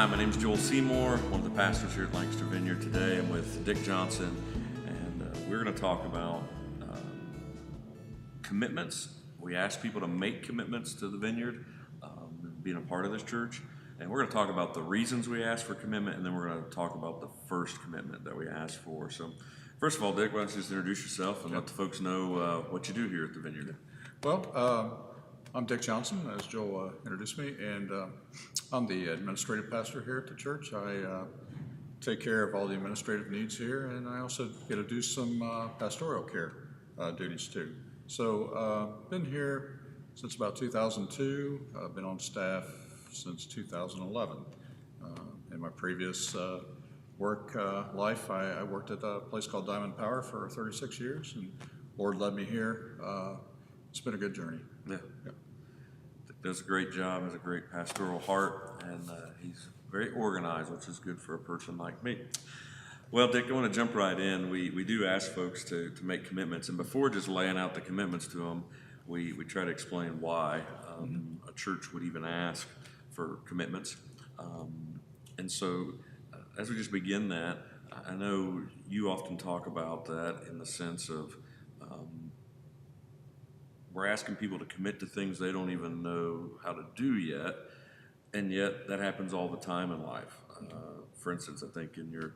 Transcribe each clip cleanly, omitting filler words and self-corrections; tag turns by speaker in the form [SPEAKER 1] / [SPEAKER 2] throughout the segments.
[SPEAKER 1] Hi, my name is Joel Seymour, one of the pastors here at Lancaster Vineyard. Today I'm with Dick Johnson, and we're going to talk about commitments. We ask people to make commitments to the Vineyard, being a part of this church, and we're going to talk about the reasons we ask for commitment, and then we're going to talk about the first commitment that we ask for. So, first of all, Dick, why don't you just introduce yourself and let the folks know what you do here at the Vineyard?
[SPEAKER 2] Well, I'm Dick Johnson, as Joel introduced me, and I'm the administrative pastor here at the church. I take care of all the administrative needs here, and I also get to do some pastoral care duties too. So, been here since about 2002. I've been on staff since 2011. In my previous work life, I worked at a place called Diamond Power for 36 years, and Lord led me here. It's been a good journey.
[SPEAKER 1] Yeah. Does a great job, has a great pastoral heart, and he's very organized, which is good for a person like me. Well, Dick, I want to jump right in. We do ask folks to make commitments, and before just laying out the commitments to them, we try to explain why a church would even ask for commitments. And so as we just begin that, I know you often talk about that in the sense of we're asking people to commit to things they don't even know how to do yet, and yet that happens all the time in life. For instance, I think in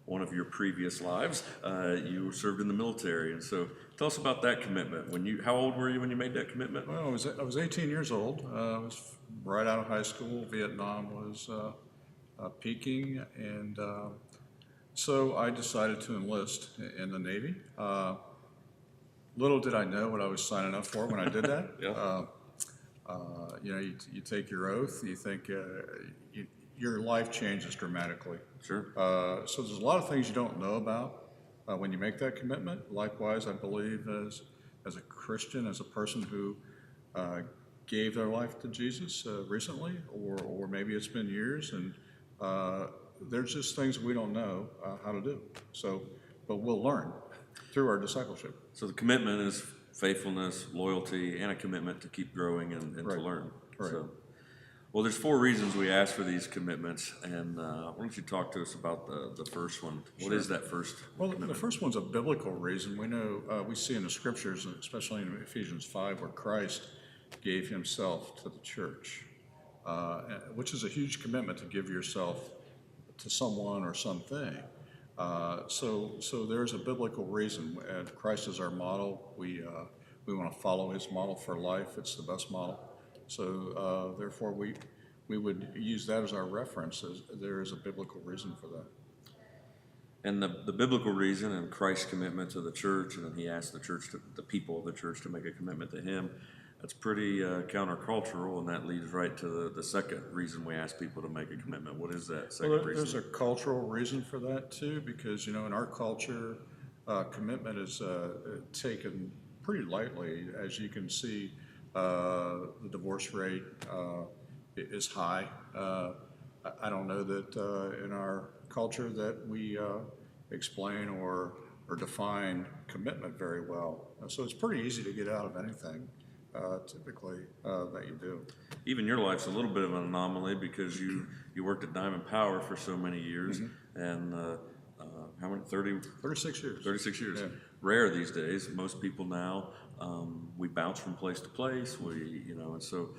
[SPEAKER 1] one of your previous lives, you served in the military, and so tell us about that commitment. How old were you when you made that commitment?
[SPEAKER 2] Well, I was 18 years old. I was right out of high school. Vietnam was peaking, and so I decided to enlist in the Navy. Little did I know what I was signing up for when I did that.
[SPEAKER 1] Yeah.
[SPEAKER 2] You take your oath. You think your life changes dramatically.
[SPEAKER 1] Sure.
[SPEAKER 2] So there's a lot of things you don't know about when you make that commitment. Likewise, I believe as a Christian, as a person who gave their life to Jesus recently, or maybe it's been years, and there's just things we don't know how to do. So, but we'll learn through our discipleship.
[SPEAKER 1] So the commitment is faithfulness, loyalty, and a commitment to keep growing and
[SPEAKER 2] Right.
[SPEAKER 1] to learn.
[SPEAKER 2] Right.
[SPEAKER 1] So, well, there's 4 reasons we ask for these commitments, and why don't you talk to us about the first one? What is that first commitment?
[SPEAKER 2] The first one's a biblical reason. We know, we see in the scriptures, especially in Ephesians 5, where Christ gave himself to the church, which is a huge commitment to give yourself to someone or something. So there's a biblical reason. Christ is our model. We want to follow his model for life. It's the best model. So therefore, we would use that as our reference. There is a biblical reason for that.
[SPEAKER 1] And the biblical reason and Christ's commitment to the church, and then he asked the people of the church to make a commitment to him, that's pretty countercultural, and that leads right to the second reason we ask people to make a commitment. What is that second reason?
[SPEAKER 2] There's a cultural reason for that too, because in our culture, commitment is taken pretty lightly. As you can see, the divorce rate is high. I don't know that in our culture that we explain or define commitment very well. So it's pretty easy to get out of anything. Typically that you do.
[SPEAKER 1] Even your life's a little bit of an anomaly because you worked at Diamond Power for so many years, and how many?
[SPEAKER 2] 36 years.
[SPEAKER 1] 36 years.
[SPEAKER 2] Yeah.
[SPEAKER 1] Rare these days. Most people now, we bounce from place to place. And so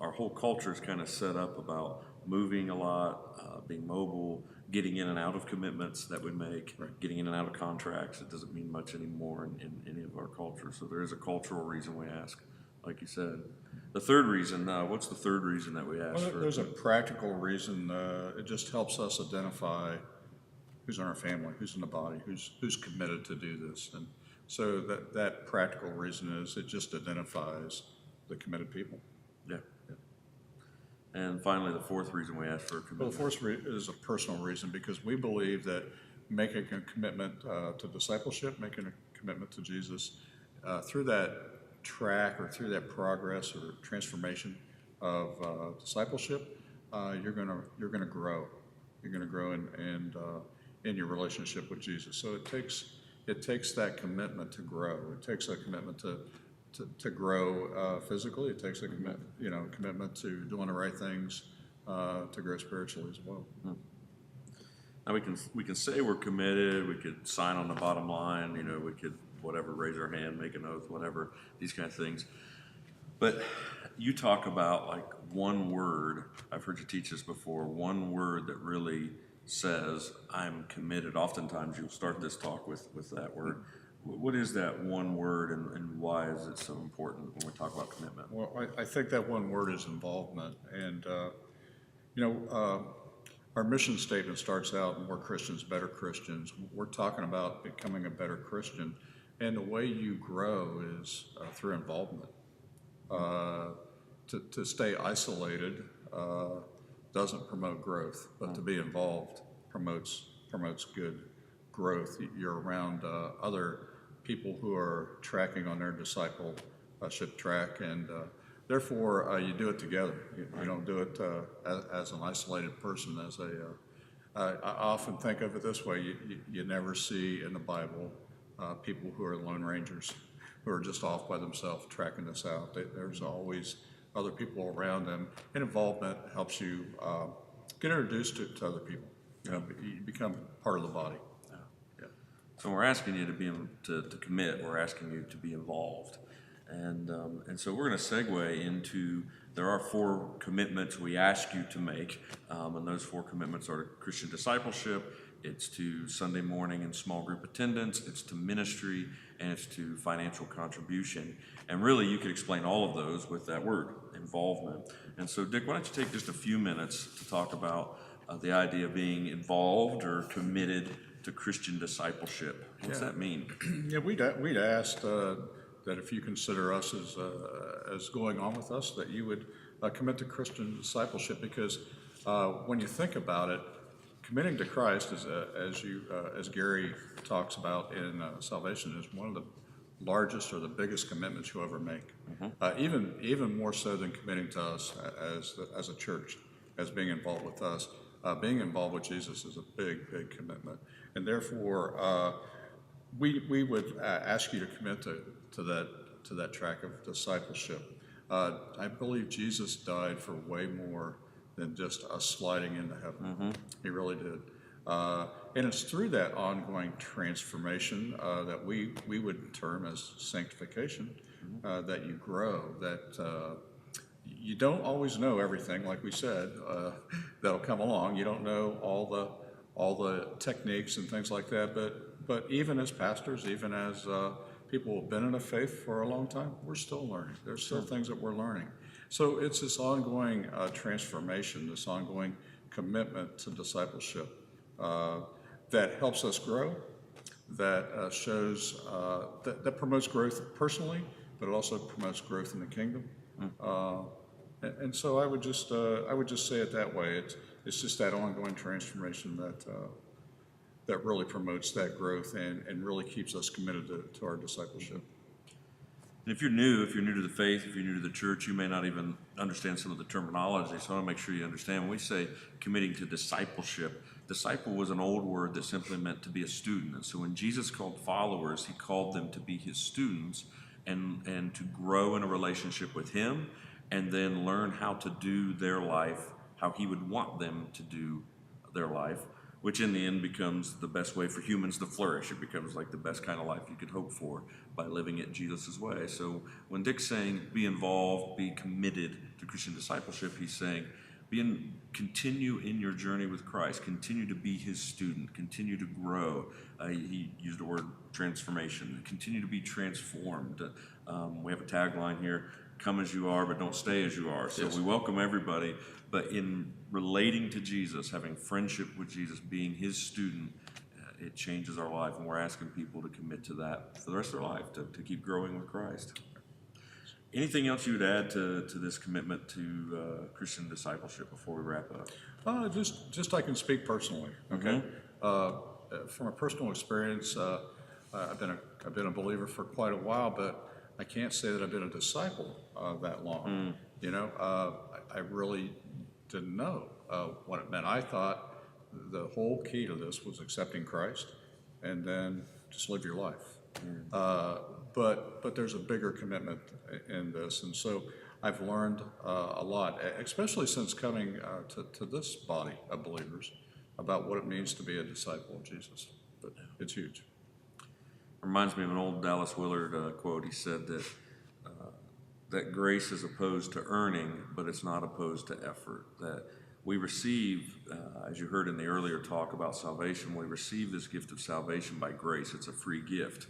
[SPEAKER 1] our whole culture is kind of set up about moving a lot, being mobile, getting in and out of commitments that we make,
[SPEAKER 2] Right.
[SPEAKER 1] getting in and out of contracts. It doesn't mean much anymore in any of our culture. So there is a cultural reason we ask, like you said. The third reason, what's the third reason that we ask for?
[SPEAKER 2] There's a practical reason. It just helps us identify who's in our family, who's in the body, who's committed to do this. And so that practical reason is it just identifies the committed people.
[SPEAKER 1] Yeah. And finally, the fourth reason we ask for a commitment.
[SPEAKER 2] Well, the fourth is a personal reason, because we believe that making a commitment to discipleship, making a commitment to Jesus, through that track or through that progress or transformation of discipleship, you're gonna grow. You're gonna grow in your relationship with Jesus. So it takes that commitment to grow. It takes a commitment to grow physically. It takes a commitment to doing the right things to grow spiritually as well.
[SPEAKER 1] Now we can say we're committed. We could sign on the bottom line. We could whatever, raise our hand, make an oath, whatever, these kind of things. But you talk about like one word. I've heard you teach this before. One word that really says I'm committed. Oftentimes you'll start this talk with that word. What is that one word, and why is it so important when we talk about commitment?
[SPEAKER 2] Well, I think that one word is involvement. And, our mission statement starts out, more Christians, better Christians. We're talking about becoming a better Christian. And the way you grow is through involvement. To stay isolated doesn't promote growth, but to be involved promotes good growth. You're around other people who are tracking on their discipleship track, and therefore you do it together. You don't do it as an isolated person. I often think of it this way: you never see in the Bible people who are lone rangers, who are just off by themselves tracking this out. There's always other people around them, and involvement helps you get introduced to other people. You become part of the body.
[SPEAKER 1] So we're asking you to commit. We're asking you to be involved, and so we're going to segue into. There are 4 commitments we ask you to make, and those 4 commitments are to Christian discipleship. It's to Sunday morning and small group attendance. It's to ministry, and it's to financial contribution. And really, you could explain all of those with that word, involvement. And so, Dick, why don't you take just a few minutes to talk about the idea of being involved or committed to Christian discipleship? What's that mean?
[SPEAKER 2] Yeah, we'd asked that if you consider us as going on with us, that you would commit to Christian discipleship, because when you think about it, committing to Christ is, as Gary talks about in Salvation, is one of the largest or the biggest commitments you'll ever make. Even more so than committing to us as a church, as being involved with us. Being involved with Jesus is a big commitment, and therefore we would ask you to commit to that track of discipleship. I believe Jesus died for way more than just us sliding into heaven. He really did. And it's through that ongoing transformation that we would term as sanctification, that you grow, that you don't always know everything, like we said, that'll come along. You don't know all the techniques and things like that, but even as pastors, even as people who have been in the faith for a long time, we're still learning. There's still things that we're learning. So it's this ongoing transformation, this ongoing commitment to discipleship that helps us grow, that shows, that promotes growth personally, but it also promotes growth in the kingdom. And so I would just say it that way. It's just that ongoing transformation that really promotes that growth and really keeps us committed to our discipleship.
[SPEAKER 1] And if you're new to the faith, if you're new to the church, you may not even understand some of the terminology. So I want to make sure you understand. When we say committing to discipleship, disciple was an old word that simply meant to be a student. And so when Jesus called followers, he called them to be his students and to grow in a relationship with him, and then learn how to do their life, how he would want them to do their life, which in the end becomes the best way for humans to flourish. It becomes like the best kind of life you could hope for by living it Jesus' way. So when Dick's saying be involved, be committed to Christian discipleship, he's saying continue in your journey with Christ, continue to be his student, continue to grow. He used the word transformation, continue to be transformed. We have a tagline here, come as you are, but don't stay as you are. So we welcome everybody, but in relating to Jesus, having friendship with Jesus, being his student, it changes our life, and we're asking people to commit to that for the rest of their life, to keep growing with Christ. Anything else you would add to this commitment to Christian discipleship before we wrap up?
[SPEAKER 2] Just I can speak personally, okay? From a personal experience, I've been a believer for quite a while, but I can't say that I've been a disciple that long. I really didn't know what it meant. I thought the whole key to this was accepting Christ and then just live your life. but there's a bigger commitment in this. And so I've learned a lot, especially since coming to this body of believers, about what it means to be a disciple of Jesus. But it's huge.
[SPEAKER 1] Reminds me of an old Dallas Willard quote. He said that grace is opposed to earning, but it's not opposed to effort. That we receive, as you heard in the earlier talk about salvation, we receive this gift of salvation by grace. It's a free gift.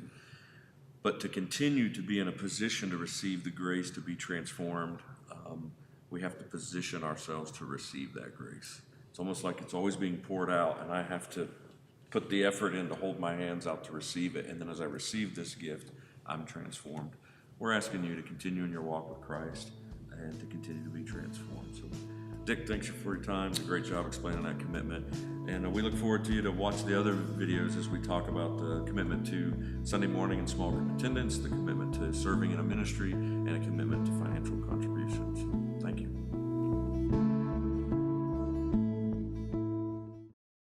[SPEAKER 1] But to continue to be in a position to receive the grace to be transformed, we have to position ourselves to receive that grace. It's almost like it's always being poured out, and I have to put the effort in to hold my hands out to receive it. And then as I receive this gift, I'm transformed. We're asking you to continue in your walk with Christ and to continue to be transformed. So, Dick, thanks for your time. It's a great job explaining that commitment. And we look forward to you to watch the other videos as we talk about the commitment to Sunday morning and small group attendance, the commitment to serving in a ministry, and a commitment to financial contribution.